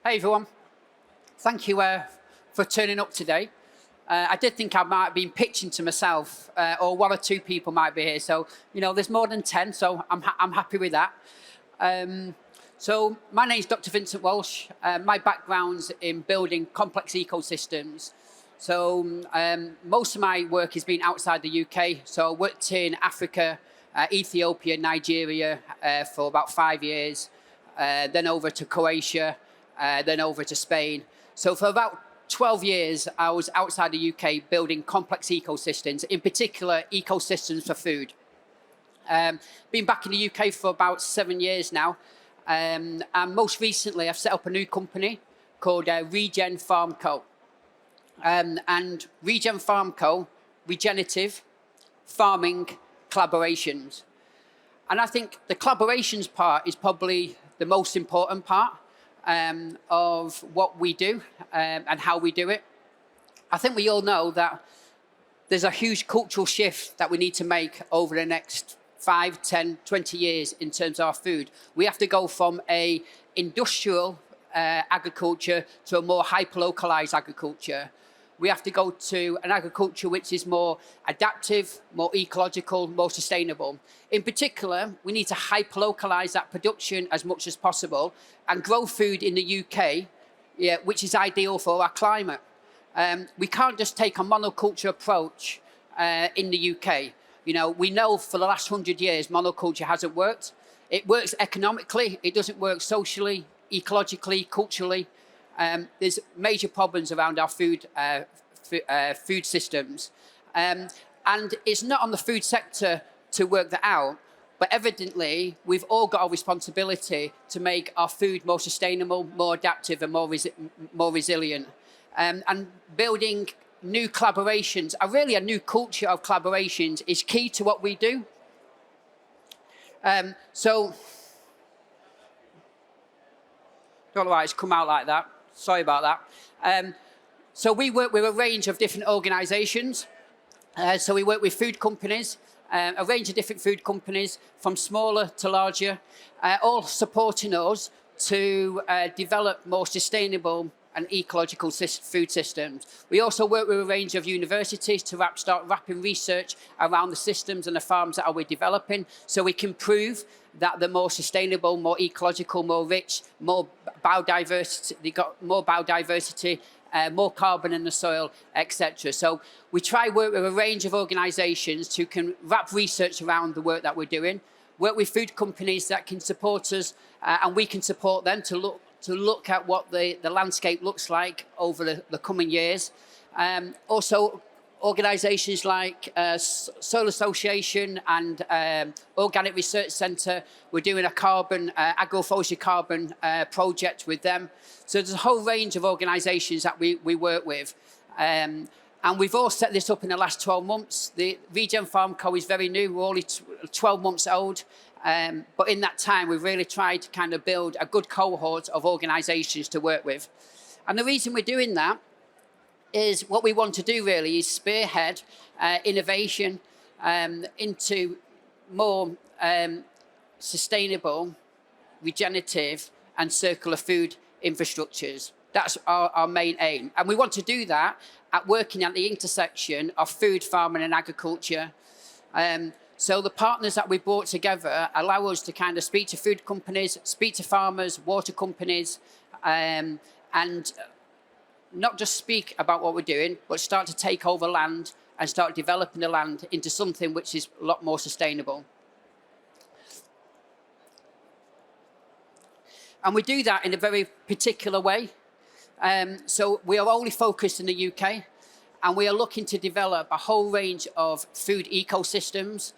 Hey everyone, thank you for turning up today. I did think I might have been pitching to myself, or one or two people might be here. So, there's more than 10, so I'm happy with that. So my name's Dr Vincent Walsh. My background's in building complex ecosystems. So most of my work has been outside the UK. So I worked in Africa, Ethiopia, Nigeria for about 5 years, then over to Croatia, then over to Spain. So for about 12 years, I was outside the UK building complex ecosystems, in particular ecosystems for food. Been back in the UK for about 7 years now. And most recently, I've set up a new company called Regen Farm Co. And Regen Farm Co, regenerative farming collaborations. And I think the collaborations part is probably the most important part of what we do and how we do it. I think we all know that there's a huge cultural shift that we need to make over the next 5, 10, 20 years in terms of our food. We have to go from a industrial agriculture to a more hyper-localized agriculture. We have to go to an agriculture which is more adaptive, more ecological, more sustainable. In particular, we need to hyper-localize that production as much as possible and grow food in the UK, which is ideal for our climate. We can't just take a monoculture approach in the UK. We know for the last 100 years, monoculture hasn't worked. It works economically, it doesn't work socially, ecologically, culturally. There's major problems around our food systems. And it's not on the food sector to work that out, but evidently we've all got a responsibility to make our food more sustainable, more adaptive and more resilient. And building new collaborations, really a new culture of collaborations is key to what we do. So, don't know why it's come out like that. Sorry about that. So we work with a range of different organisations. So we work with food companies, a range of different food companies, from smaller to larger, all supporting us to develop more sustainable and ecological food systems. We also work with a range of universities to start wrapping research around the systems and the farms that we're developing, so we can prove that they're more sustainable, more ecological, more rich, more biodiversity. They got more biodiversity, more carbon in the soil, etc. So we try work with a range of organisations who can wrap research around the work that we're doing, work with food companies that can support us, and we can support them to look at what the landscape looks like over the coming years. Also, organisations like Soil Association and Organic Research Centre, we're doing a agroforestry carbon project with them. So there's a whole range of organisations that we work with. And we've all set this up in the last 12 months. The Regen Farm Co is very new, we're only 12 months old. But in that time, we've really tried to kind of build a good cohort of organisations to work with. And the reason we're doing that is what we want to do really is spearhead innovation into more sustainable, regenerative and circular food infrastructures. That's our main aim. And we want to do that at working at the intersection of food, farming and agriculture. So the partners that we brought together allow us to kind of speak to food companies, speak to farmers, water companies, and not just speak about what we're doing, but start to take over land and start developing the land into something which is a lot more sustainable. And we do that in a very particular way. So we are only focused in the UK, and we are looking to develop a whole range of food ecosystems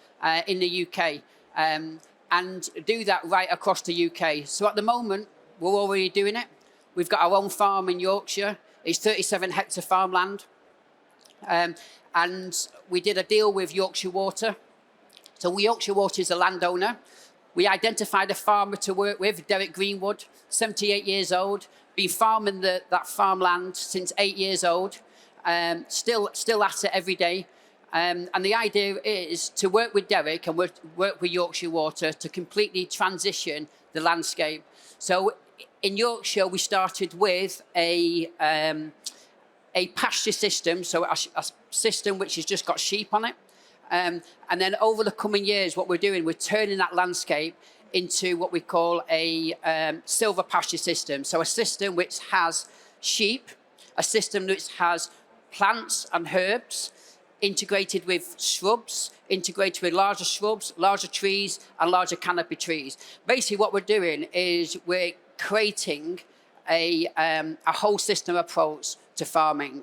in the UK, and do that right across the UK. So at the moment, we're already doing it. We've got our own farm in Yorkshire. It's 37 hectare farmland. And we did a deal with Yorkshire Water. So Yorkshire Water is a landowner. We identified a farmer to work with, Derek Greenwood, 78 years old, been farming that farmland since 8 years old, still at it every day. And the idea is to work with Derek and work with Yorkshire Water to completely transition the landscape. So in Yorkshire, we started with a pasture system, so a system which has just got sheep on it. And then over the coming years, what we're doing, we're turning that landscape into what we call a silver pasture system. So a system which has sheep, a system which has plants and herbs, integrated with shrubs, integrated with larger shrubs, larger trees, and larger canopy trees. Basically, what we're doing is we're creating a whole system approach to farming,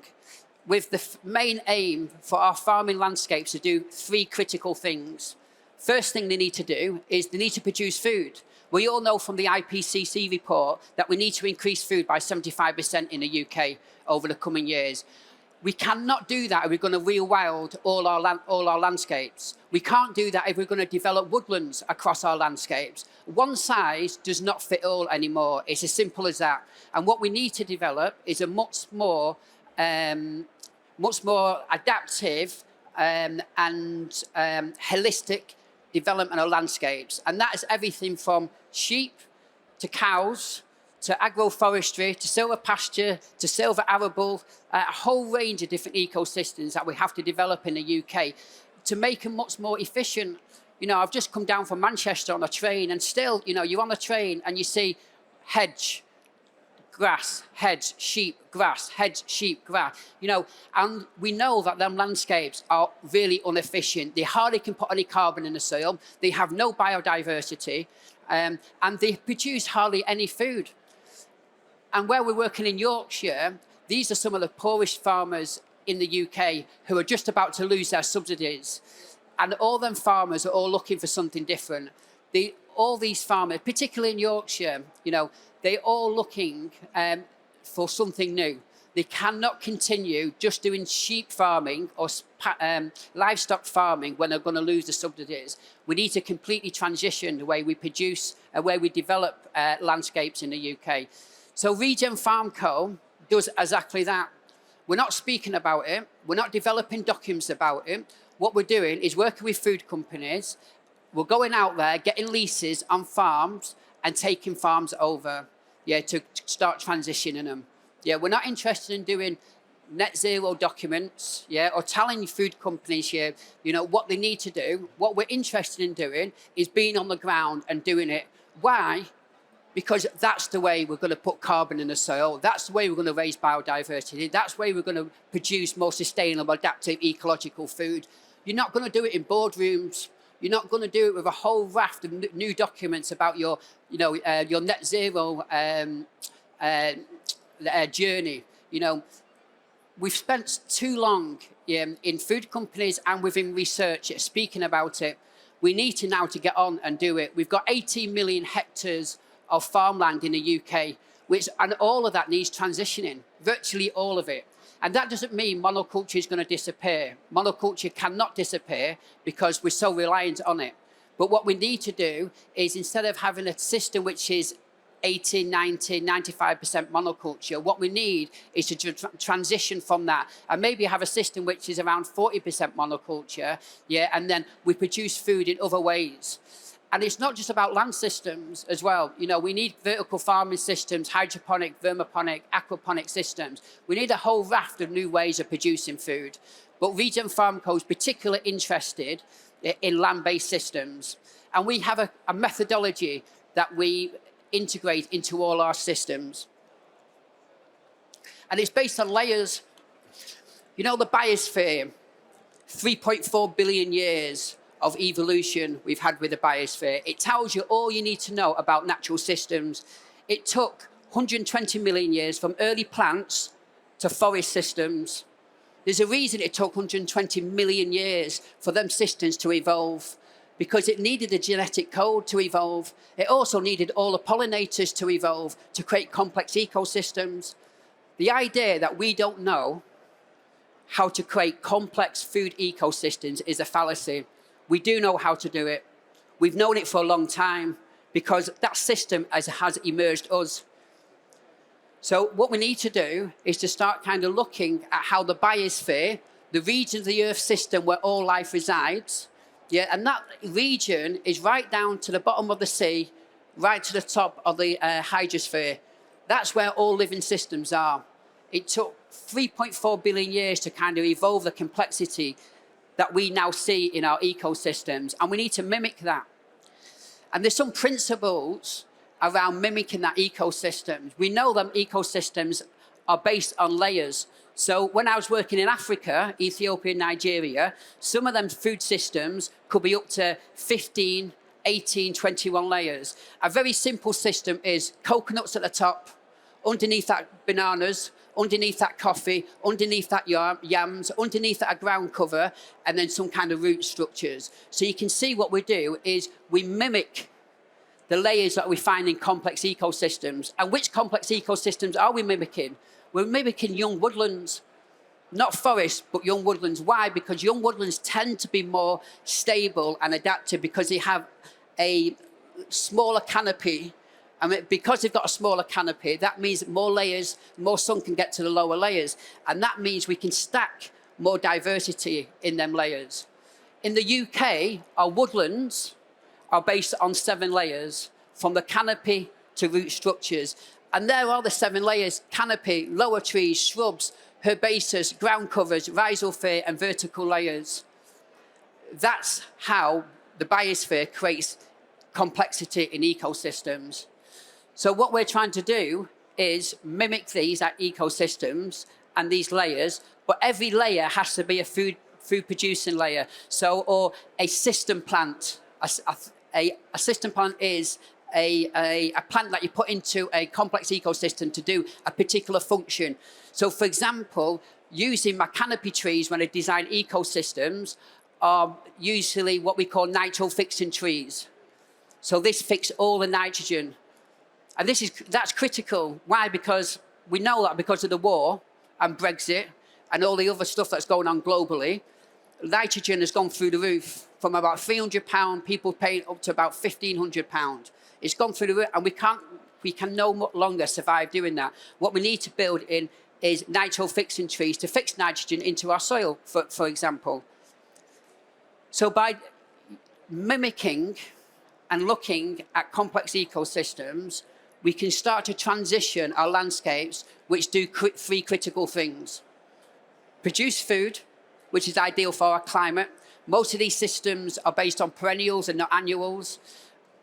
with the main aim for our farming landscapes to do three critical things. First thing they need to do is they need to produce food. We all know from the IPCC report that we need to increase food by 75% in the UK over the coming years. We cannot do that if we're going to rewild all our landscapes. We can't do that if we're going to develop woodlands across our landscapes. One size does not fit all anymore. It's as simple as that. And what we need to develop is a much more adaptive and holistic development of landscapes. And that is everything from sheep to cows, to agroforestry, to silver pasture, to silver arable, a whole range of different ecosystems that we have to develop in the UK to make them much more efficient. You know, I've just come down from Manchester on a train, and still, you know, you're on a train and you see hedge, grass, hedge, sheep, grass, hedge, sheep, grass, you know, and we know that them landscapes are really inefficient. They hardly can put any carbon in the soil. They have no biodiversity, and they produce hardly any food. And where we're working in Yorkshire, these are some of the poorest farmers in the UK who are just about to lose their subsidies. And all them farmers are all looking for something different. All these farmers, particularly in Yorkshire, you know, they're all looking for something new. They cannot continue just doing sheep farming or livestock farming when they're going to lose the subsidies. We need to completely transition the way we produce, the way we develop landscapes in the UK. So Regen Farm Co does exactly that. We're not speaking about it. We're not developing documents about it. What we're doing is working with food companies. We're going out there, getting leases on farms and taking farms over, to start transitioning them. We're not interested in doing net zero documents, or telling food companies, what they need to do. What we're interested in doing is being on the ground and doing it. Why? Because that's the way we're going to put carbon in the soil. That's the way we're going to raise biodiversity. That's the way we're going to produce more sustainable, adaptive, ecological food. You're not going to do it in boardrooms. You're not going to do it with a whole raft of new documents about your net zero journey. We've spent too long in food companies and within research speaking about it. We need to now to get on and do it. We've got 18 million hectares of farmland in the UK, and all of that needs transitioning, virtually all of it. And that doesn't mean monoculture is going to disappear. Monoculture cannot disappear because we're so reliant on it. But what we need to do is, instead of having a system which is 80, 90, 95% monoculture, what we need is to transition from that and maybe have a system which is around 40% monoculture, and then we produce food in other ways. And it's not just about land systems as well. We need vertical farming systems, hydroponic, vermiponic, aquaponic systems. We need a whole raft of new ways of producing food. But Regen Farm Co is particularly interested in land-based systems. And we have a methodology that we integrate into all our systems. And it's based on layers. The biosphere, 3.4 billion years of evolution we've had with the biosphere. It tells you all you need to know about natural systems. It took 120 million years from early plants to forest systems. There's a reason it took 120 million years for them systems to evolve, because it needed a genetic code to evolve. It also needed all the pollinators to evolve to create complex ecosystems. The idea that we don't know how to create complex food ecosystems is a fallacy. We do know how to do it. We've known it for a long time because that system has emerged us. So what we need to do is to start kind of looking at how the biosphere, the region of the Earth system where all life resides, and that region is right down to the bottom of the sea, right to the top of the hydrosphere. That's where all living systems are. It took 3.4 billion years to kind of evolve the complexity that we now see in our ecosystems, and we need to mimic that. And there's some principles around mimicking that ecosystem. We know that ecosystems are based on layers. So when I was working in Africa, Ethiopia, Nigeria, some of them food systems could be up to 15, 18, 21 layers. A very simple system is coconuts at the top, underneath that bananas, underneath that coffee, underneath that yams, underneath that a ground cover, and then some kind of root structures. So you can see what we do is we mimic the layers that we find in complex ecosystems. And which complex ecosystems are we mimicking? We're mimicking young woodlands, not forests, but young woodlands. Why? Because young woodlands tend to be more stable and adaptive because they have a smaller canopy. And because they've got a smaller canopy, that means that more layers, more sun can get to the lower layers. And that means we can stack more diversity in them layers. In the UK, our woodlands are based on 7 layers, from the canopy to root structures. And there are the 7 layers: canopy, lower trees, shrubs, herbaceous, ground covers, rhizosphere, and vertical layers. That's how the biosphere creates complexity in ecosystems. So what we're trying to do is mimic these ecosystems and these layers, but every layer has to be a food producing layer. So, or a system plant. A system plant is a plant that you put into a complex ecosystem to do a particular function. So for example, using my canopy trees when I design ecosystems are usually what we call nitro-fixing trees. So this fixes all the nitrogen. And that's critical. Why? Because we know that because of the war and Brexit and all the other stuff that's going on globally, nitrogen has gone through the roof from about £300, people paying up to about £1,500. It's gone through the roof, and we can no longer survive doing that. What we need to build in is nitro-fixing trees to fix nitrogen into our soil, for example. So by mimicking and looking at complex ecosystems, we can start to transition our landscapes, which do 3 critical things. Produce food, which is ideal for our climate. Most of these systems are based on perennials and not annuals.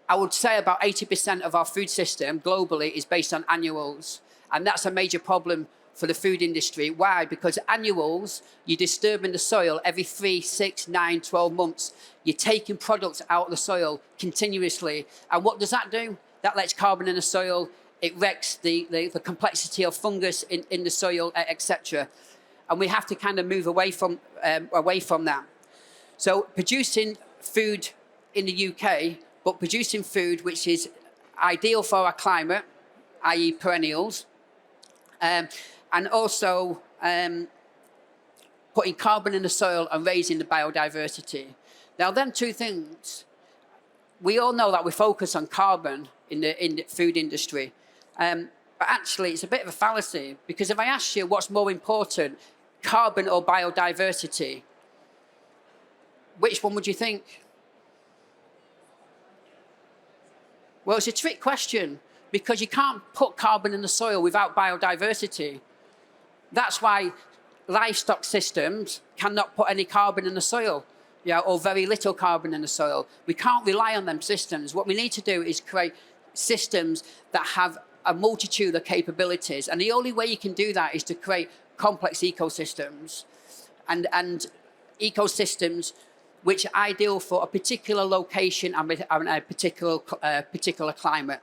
I would say about 80% of our food system globally is based on annuals. And that's a major problem for the food industry. Why? Because annuals, you're disturbing the soil every 3, 6, 9, 12 months. You're taking products out of the soil continuously. And what does that do? That lets carbon in the soil. It wrecks the complexity of fungus in the soil, etc. And we have to kind of move away from that. So producing food in the UK, but producing food which is ideal for our climate, i.e. perennials, and also putting carbon in the soil and raising the biodiversity. Now, them 2 things, we all know that we focus on carbon in the food industry, but actually it's a bit of a fallacy, because if I ask you what's more important, carbon or biodiversity, which one would you think? Well, it's a trick question, because you can't put carbon in the soil without biodiversity. That's why livestock systems cannot put any carbon in the soil, or very little carbon in the soil. We can't rely on them systems. What we need to do is create systems that have a multitude of capabilities. And the only way you can do that is to create complex ecosystems and ecosystems which are ideal for a particular location and a particular climate.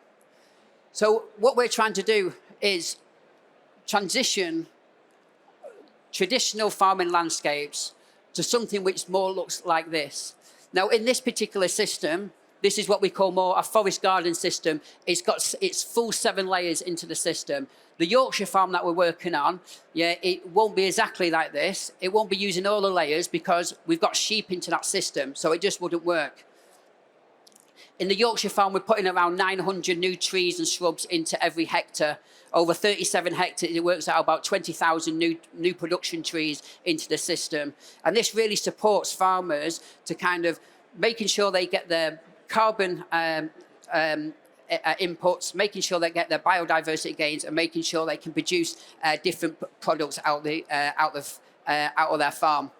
So what we're trying to do is transition traditional farming landscapes to something which more looks like this. Now, in this particular system, this is what we call more a forest garden system. It's got its full 7 layers into the system. The Yorkshire farm that we're working on, it won't be exactly like this. It won't be using all the layers because we've got sheep into that system, so it just wouldn't work. In the Yorkshire farm, we're putting around 900 new trees and shrubs into every hectare. Over 37 hectares, it works out about 20,000 new production trees into the system. And this really supports farmers to kind of making sure they get their carbon inputs, making sure they get their biodiversity gains, and making sure they can produce different products out of their farm.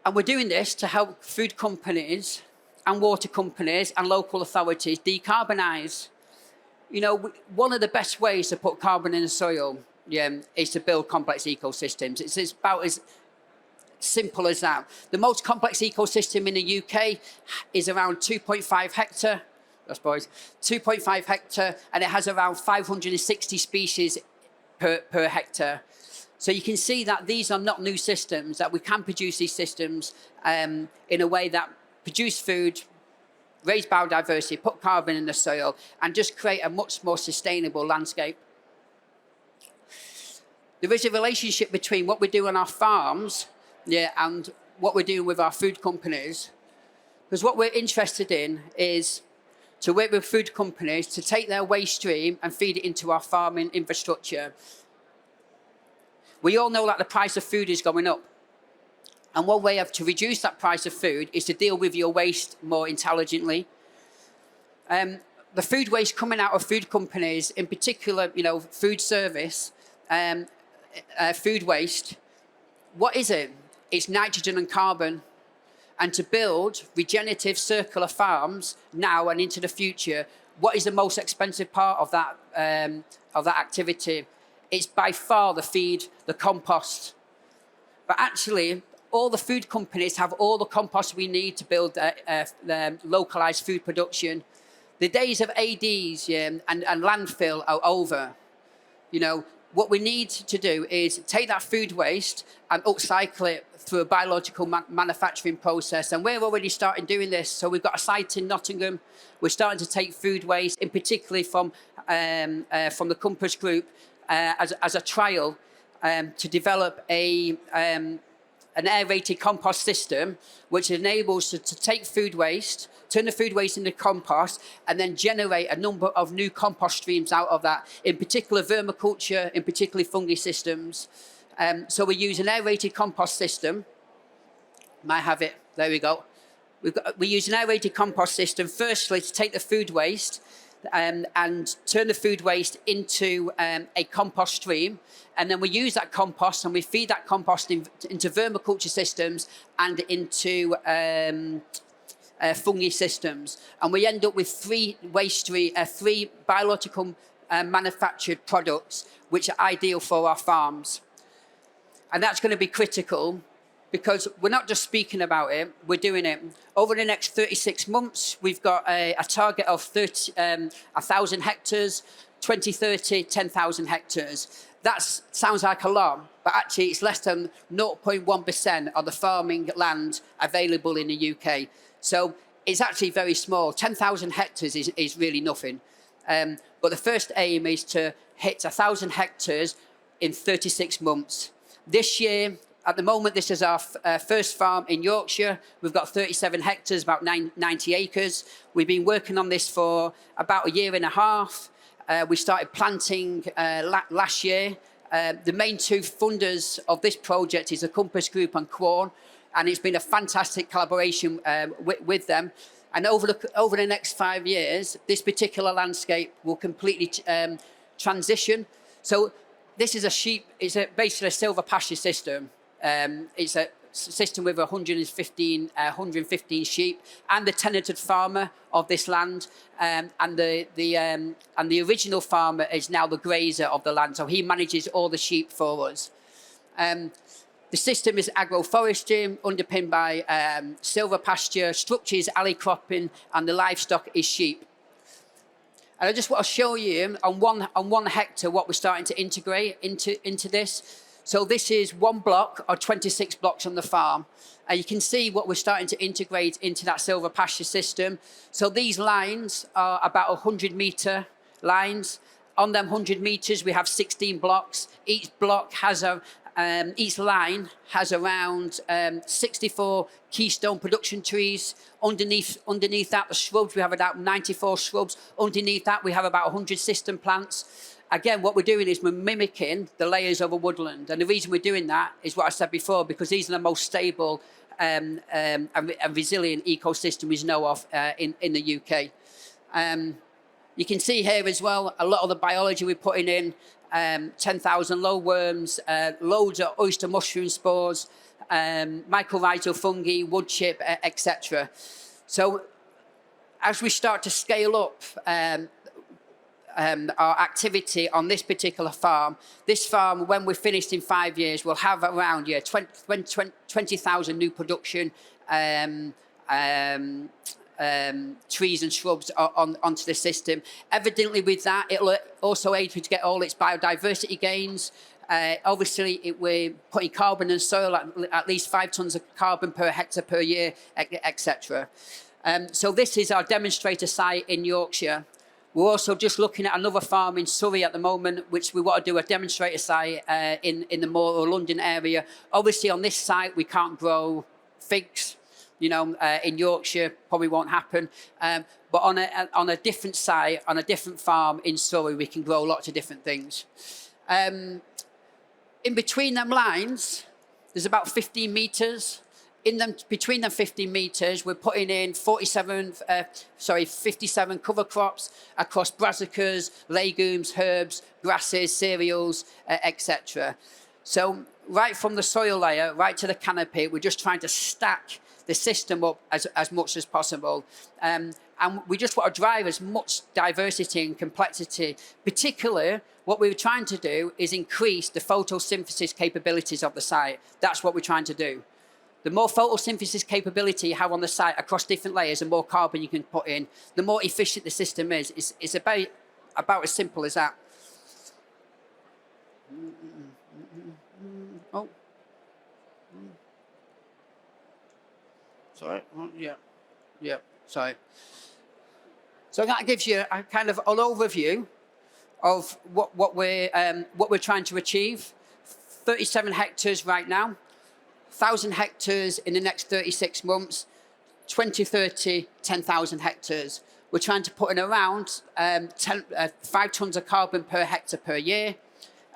And we're doing this to help food companies and water companies and local authorities decarbonise. You know, one of the best ways to put carbon in the soil is to build complex ecosystems. It's about as simple as that. The most complex ecosystem in the UK is around 2.5 hectare, I suppose, 2.5 hectare, and it has around 560 species per hectare. So you can see that these are not new systems, that we can produce these systems in a way that produce food, raise biodiversity, put carbon in the soil, and just create a much more sustainable landscape. There is a relationship between what we do on our farms and what we're doing with our food companies. Because what we're interested in is to work with food companies to take their waste stream and feed it into our farming infrastructure. We all know that the price of food is going up. And one way to reduce that price of food is to deal with your waste more intelligently. The food waste coming out of food companies, in particular, you know, food service, food waste, what is it? It's nitrogen and carbon. And to build regenerative circular farms now and into the future, what is the most expensive part of that activity? It's by far the feed, the compost. But actually, all the food companies have all the compost we need to build their localised food production. The days of ADs and landfill are over. You know, what we need to do is take that food waste and upcycle it through a biological manufacturing process. And we're already starting doing this. So we've got a site in Nottingham. We're starting to take food waste, in particularly from the Compass Group, as a trial to develop an aerated compost system, which enables us to take food waste, turn the food waste into compost, and then generate a number of new compost streams out of that, in particular vermiculture, in particular fungi systems. So we use an aerated compost system. Might have it, there we go. We use an aerated compost system, firstly, to take the food waste and turn the food waste into a compost stream. And then we use that compost and we feed that compost into vermiculture systems and into fungi systems. And we end up with three biological manufactured products which are ideal for our farms. And that's going to be critical because we're not just speaking about it, we're doing it. Over the next 36 months, we've got a target of 1,000 hectares, 2030, 10,000 hectares. That sounds like a lot, but actually it's less than 0.1% of the farming land available in the UK. So it's actually very small. 10,000 hectares is really nothing. But the first aim is to hit 1,000 hectares in 36 months. This year, at the moment, this is our first farm in Yorkshire. We've got 37 hectares, about 90 acres. We've been working on this for about a year and a half. We started planting last year. The main two funders of this project is the Compass Group and Quorn, and it's been a fantastic collaboration with them. And over the next 5 years, this particular landscape will completely transition. So this is it's basically a silver pasture system. It's a system with 115 sheep. I'm the tenanted farmer of this land, and the original farmer is now the grazer of the land, so he manages all the sheep for us. The system is agroforestry, underpinned by silver pasture, structures, alley cropping, and the livestock is sheep. And I just want to show you on one hectare what we're starting to integrate into this. So this is one block or 26 blocks on the farm. And you can see what we're starting to integrate into that silver pasture system. So these lines are about 100-metre lines. On them 100 metres, we have 16 blocks. Each block has each line has around 64 keystone production trees. Underneath that, the shrubs, we have about 94 shrubs. Underneath that, we have about 100 system plants. Again, what we're doing is we're mimicking the layers of a woodland. And the reason we're doing that is what I said before, because these are the most stable and resilient ecosystem we know of in the UK. You can see here as well, a lot of the biology we're putting in, 10,000 low worms, loads of oyster mushroom spores, mycorrhizal fungi, wood chip, etc. So as we start to scale up our activity on this particular farm, when we're finished in 5 years, we'll have around 20,000 new production trees and shrubs onto the system. Evidently with that, it'll also aid to get all its biodiversity gains. Obviously, we're putting carbon in soil, at least 5 tons of carbon per hectare per year, etc. So this is our demonstrator site in Yorkshire. We're also just looking at another farm in Surrey at the moment, which we want to do a demonstrator site in the more London area. Obviously, on this site, we can't grow figs. In Yorkshire, probably won't happen. But on a different site, on a different farm in Surrey, we can grow lots of different things. In between them lines, there's about 15 metres. Between them 15 metres, we're putting in 57 cover crops across brassicas, legumes, herbs, grasses, cereals, etc. So right from the soil layer, right to the canopy, we're just trying to stack the system up as much as possible. And we just want to drive as much diversity and complexity. Particularly, what we're trying to do is increase the photosynthesis capabilities of the site. That's what we're trying to do. The more photosynthesis capability you have on the site across different layers, the more carbon you can put in, the more efficient the system is. It's about as simple as that. Oh. Sorry. Oh, yeah. Sorry. So that gives you a kind of an overview of what we're trying to achieve. 37 hectares right now. 1,000 hectares in the next 36 months, 2030, 10,000 hectares. We're trying to put in around 5 tons of carbon per hectare per year.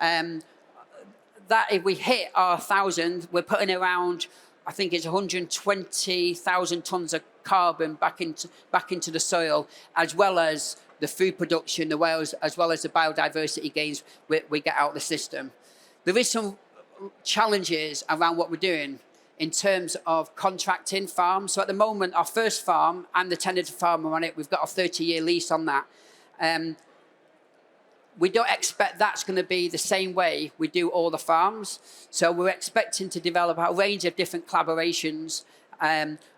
That if we hit our 1,000, we're putting around, I think it's 120,000 tons of carbon back into the soil, as well as the food production, the whales, as well as the biodiversity gains we get out of the system. There is some challenges around what we're doing in terms of contracting farms. So at the moment, our first farm, I'm the tenanted farmer on it, we've got a 30-year lease on that. We don't expect that's going to be the same way we do all the farms. So we're expecting to develop a range of different collaborations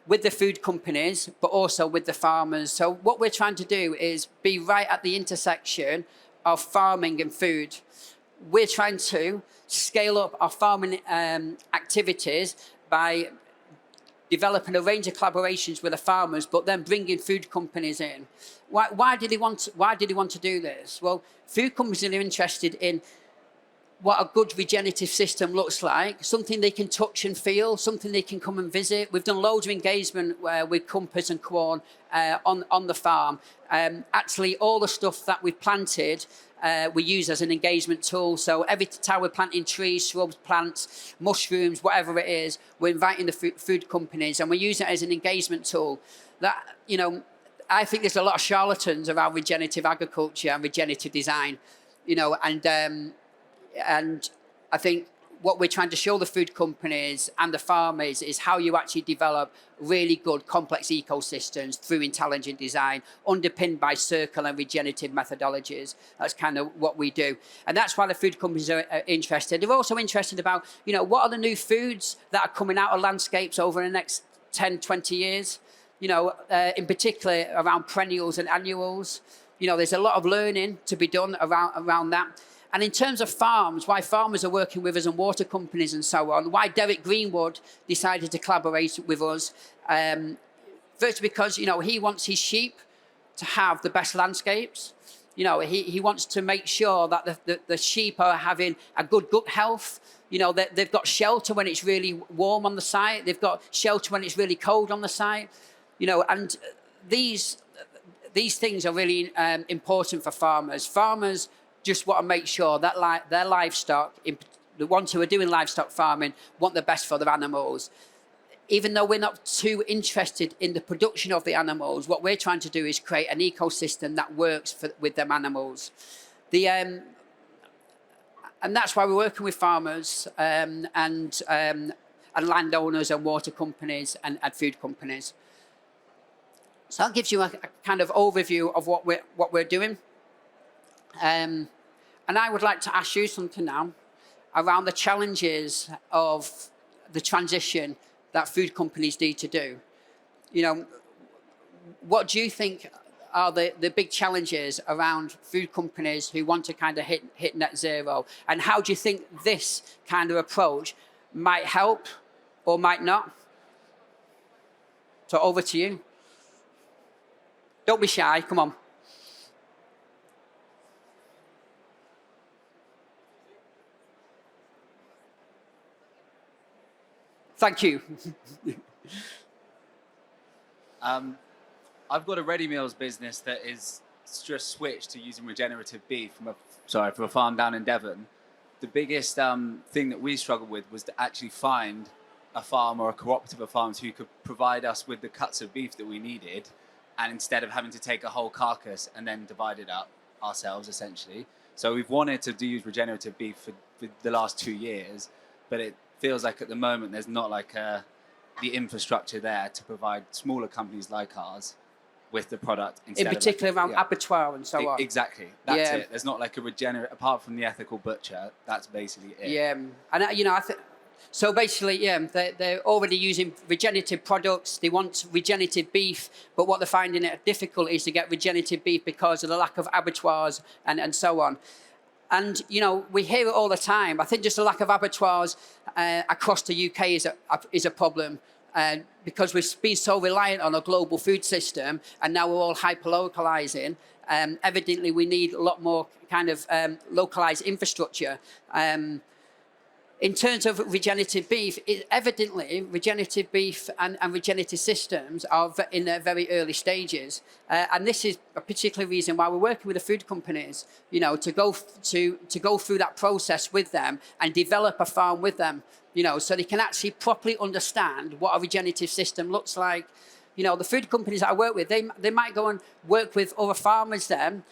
with the food companies, but also with the farmers. So what we're trying to do is be right at the intersection of farming and food. We're trying to scale up our farming activities by developing a range of collaborations with the farmers, but then bringing food companies in. Why did he want to do this? Well, food companies are interested in what a good regenerative system looks like, something they can touch and feel, something they can come and visit. We've done loads of engagement with Compass and Quorn on the farm. Actually, all the stuff that we've planted, we use as an engagement tool. So every time we're planting trees, shrubs, plants, mushrooms, whatever it is, we're inviting the food companies and we use it as an engagement tool. That, I think there's a lot of charlatans around regenerative agriculture and regenerative design, and I think what we're trying to show the food companies and the farmers is how you actually develop really good complex ecosystems through intelligent design, underpinned by circular and regenerative methodologies. That's kind of what we do. And that's why the food companies are interested. They're also interested about, what are the new foods that are coming out of landscapes over the next 10, 20 years? In particular around perennials and annuals. There's a lot of learning to be done around that. And in terms of farms, why farmers are working with us and water companies and so on, why Derek Greenwood decided to collaborate with us, first because, he wants his sheep to have the best landscapes. He wants to make sure that the sheep are having a good gut health. That they've got shelter when it's really warm on the site. They've got shelter when it's really cold on the site. And these things are really important for farmers. Farmers just want to make sure that their livestock, the ones who are doing livestock farming, want the best for their animals. even though we're not too interested in the production of the animals, what we're trying to do is create an ecosystem that works with them animals. And that's why we're working with farmers and landowners and water companies and food companies. So that gives you a kind of overview of what we're doing. And I would like to ask you something now around the challenges of the transition that food companies need to do. You know, what do you think are the big challenges around food companies who want to kind of hit net zero? And how do you think this kind of approach might help or might not? So over to you. Don't be shy, come on. Thank you. I've got a ready meals business that is just switched to using regenerative beef from a farm down in Devon. The biggest thing that we struggled with was to actually find a farm or a cooperative of farms who could provide us with the cuts of beef that we needed, and instead of having to take a whole carcass and then divide it up ourselves, essentially. So we've wanted to use regenerative beef for the last 2 years, but it feels like at the moment there's not like the infrastructure there to provide smaller companies like ours with the product. In particular around abattoir and so on. Exactly, that's it. There's not like a regenerate, apart from the ethical butcher, that's basically it. Yeah, and you know, I think, so basically, they're already using regenerative products. They want regenerative beef, but what they're finding it difficult is to get regenerative beef because of the lack of abattoirs and so on. And, you know, we hear it all the time. I think just the lack of abattoirs across the UK is a problem because we've been so reliant on a global food system, and now we're all hyper-localising. Evidently, we need a lot more kind of localised infrastructure. In terms of regenerative beef, evidently regenerative beef and regenerative systems are in their very early stages, and this is a particular reason why we're working with the food companies. You know, to go through that process with them and develop a farm with them. You know, so they can actually properly understand what a regenerative system looks like. You know, the food companies that I work with, they might go and work with other farmers then,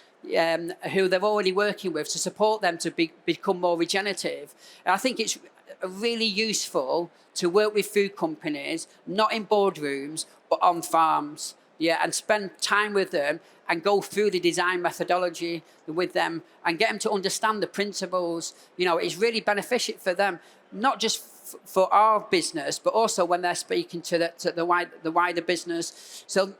who they're already working with to support them to become more regenerative. And I think it's really useful to work with food companies, not in boardrooms, but on farms, and spend time with them and go through the design methodology with them and get them to understand the principles. You know, it's really beneficial for them, not just for our business, but also when they're speaking to the wider business. So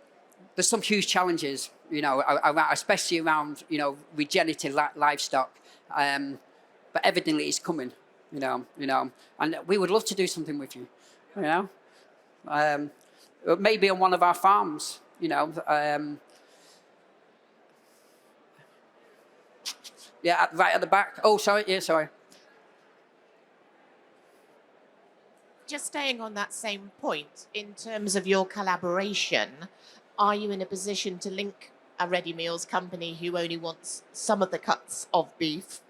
there's some huge challenges, you know, especially around, you know, regenerative livestock. But evidently it's coming, you know, and we would love to do something with you, you know. Maybe on one of our farms, you know. Right at the back. Oh, sorry. Yeah, sorry. Just staying on that same point, in terms of your collaboration, are you in a position to link a ready meals company who only wants some of the cuts of beef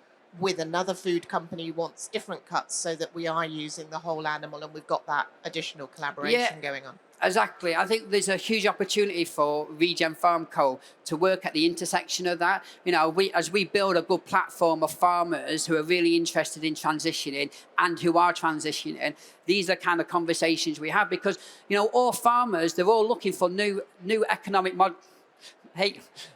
with another food company who wants different cuts, so that we are using the whole animal and we've got that additional collaboration going on? Exactly. I think there's a huge opportunity for Regen Farm Co. to work at the intersection of that. You know, as we build a good platform of farmers who are really interested in transitioning and who are transitioning, these are kind of conversations we have, because, you know, all farmers, they're all looking for new economic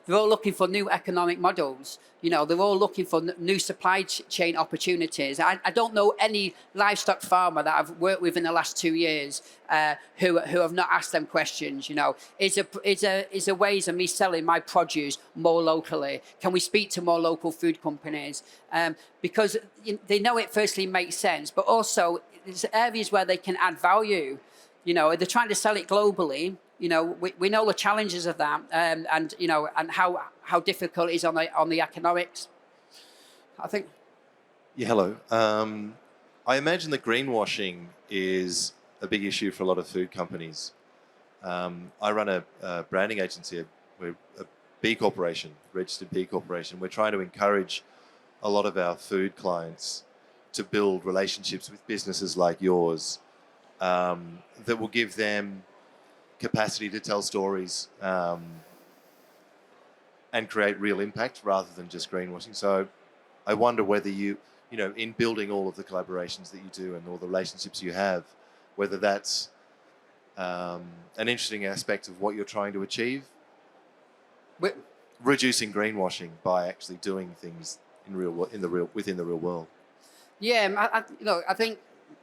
they're all looking for new economic models. You know, they're all looking for new supply chain opportunities. I don't know any livestock farmer that I've worked with in the last 2 years who have not asked them questions. You know, is there ways of me selling my produce more locally? Can we speak to more local food companies? Because they know it firstly makes sense, but also there's areas where they can add value. You know, they're trying to sell it globally. You know, we know the challenges of that, and you know, and how difficult it is on the economics. I think. Yeah, hello. I imagine that greenwashing is a big issue for a lot of food companies. I run a branding agency. We're a B Corporation, registered B Corporation. We're trying to encourage a lot of our food clients to build relationships with businesses like yours, that will give them capacity to tell stories and create real impact rather than just greenwashing. So I wonder whether you know, in building all of the collaborations that you do and all the relationships you have, whether that's an interesting aspect of what you're trying to achieve. Reducing greenwashing by actually doing things within the real world. Yeah,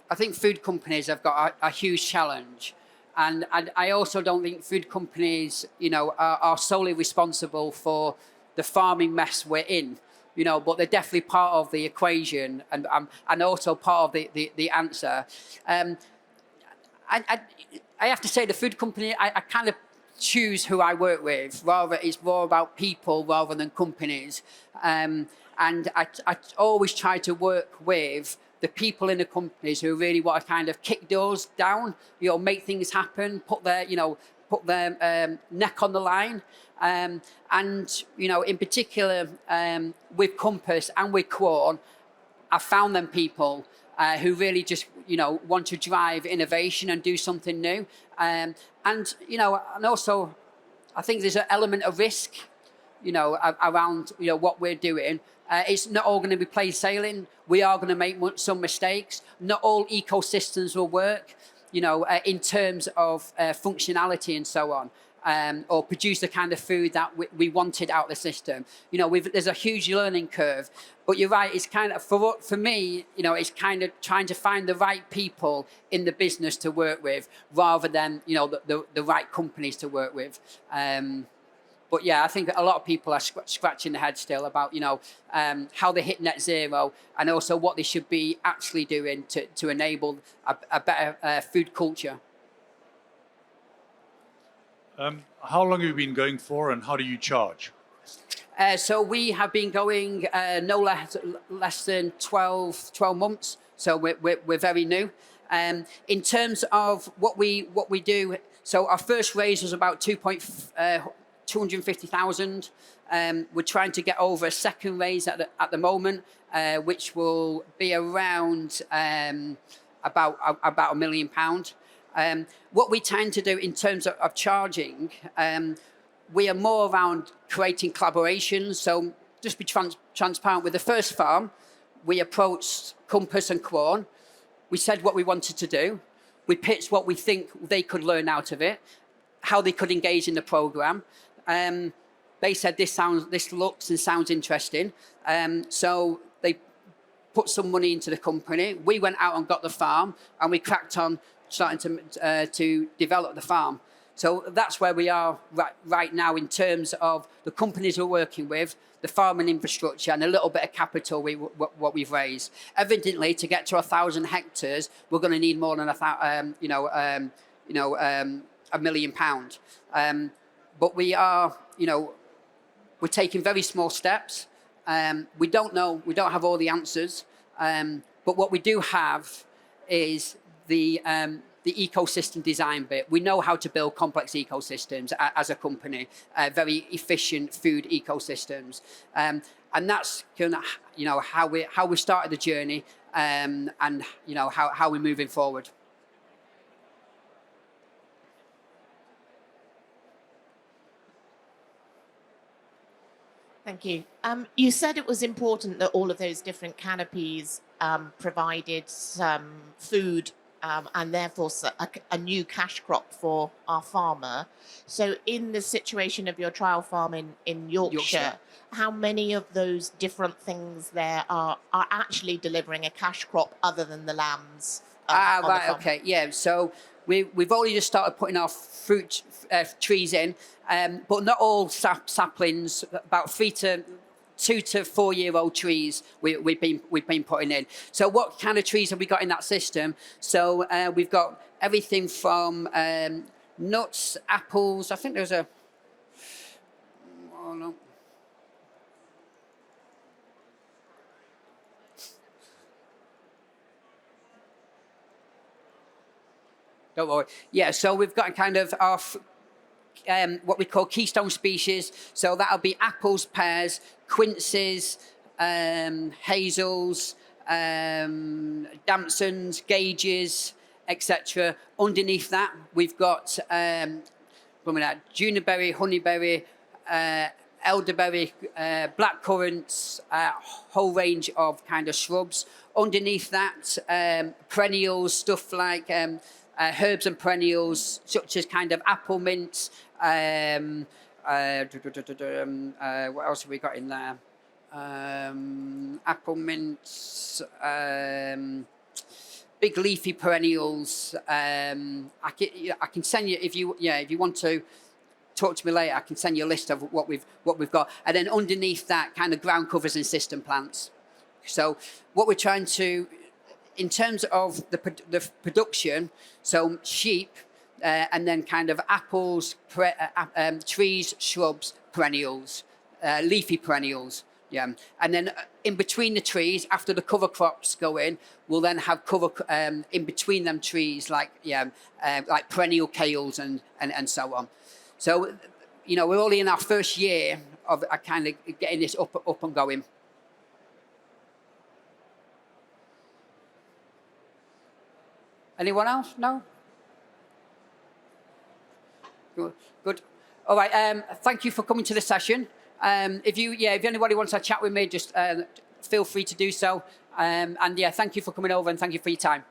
I think food companies have got a huge challenge, and I also don't think food companies, you know, are solely responsible for the farming mess we're in, you know, but they're definitely part of the equation and also part of the answer. I have to say, the food company, I kind of choose who I work with. It's more about people rather than companies. And I always try to work with the people in the companies who really want to kind of kick doors down, you know, make things happen, put their neck on the line. And, you know, in particular, with Compass and with Quorn, I found them people who really just, you know, want to drive innovation and do something new. And, you know, and also I think there's an element of risk, you know, around, you know, what we're doing. It's not all going to be plain sailing. We are going to make some mistakes. Not all ecosystems will work, you know, in terms of functionality and so on. Or produce the kind of food that we wanted out of the system. You know, there's a huge learning curve. But you're right, it's kind of, for me, you know, it's kind of trying to find the right people in the business to work with rather than, you know, the right companies to work with. But yeah, I think a lot of people are scratching their head still about, you know, how they hit net zero and also what they should be actually doing to enable a better food culture. How long have you been going for, and how do you charge? So we have been going no less than 12 months. So we're very new. In terms of what we do, so our first raise was about 250,000. We're trying to get over a second raise at the moment, which will be around about £1 million. What we tend to do in terms of charging, we are more around creating collaborations. So just be transparent. With the first farm, we approached Compass and Quorn. We said what we wanted to do. We pitched what we think they could learn out of it, how they could engage in the program. They said this looks and sounds interesting. So they put some money into the company. We went out and got the farm, and we cracked on starting to develop the farm. So that's where we are right now in terms of the companies we're working with, the farming infrastructure, and a little bit of capital what we've raised. Evidently, to get to 1,000 hectares, we're going to need more than £1 million. But we are, you know, we're taking very small steps. We don't have all the answers, but what we do have is the ecosystem design bit. We know how to build complex ecosystems as a company, very efficient food ecosystems, and that's kind of, you know, how we started the journey, and you know how we're moving forward. Thank you. You said it was important that all of those different canopies provided some food and therefore a new cash crop for our farmer. So in the situation of your trial farm in Yorkshire, how many of those different things there are actually delivering a cash crop other than the lambs? Right, okay, yeah. So we've only just started putting our fruit trees in, but not all saplings, about 2 to 4 year old trees we've been putting in. So what kind of trees have we got in that system? So we've got everything from nuts, apples. I think there's a. Oh no. Don't worry. Yeah. So we've got kind of our. What we call keystone species. So that'll be apples, pears, quinces, hazels, damsons, gages, etc. Underneath that, we've got juniperberry, honeyberry, elderberry, black currants, a whole range of kind of shrubs. Underneath that, perennials, stuff like herbs and perennials, such as kind of apple mints. What else have we got in there? Apple mints, big leafy perennials. I can send you if you want to talk to me later. I can send you a list of what we've got, and then underneath that, kind of ground covers and system plants. So what we're trying to, in terms of the production, so sheep, and then kind of apples, trees, shrubs, perennials, leafy perennials. Yeah, and then in between the trees, after the cover crops go in, we'll then have cover in between them trees, like perennial kales and so on. So, we're only in our first year of kind of getting this up and going. Anyone else? No? Good. All right. Thank you for coming to the session. If anybody wants to chat with me, just feel free to do so. And thank you for coming over and thank you for your time.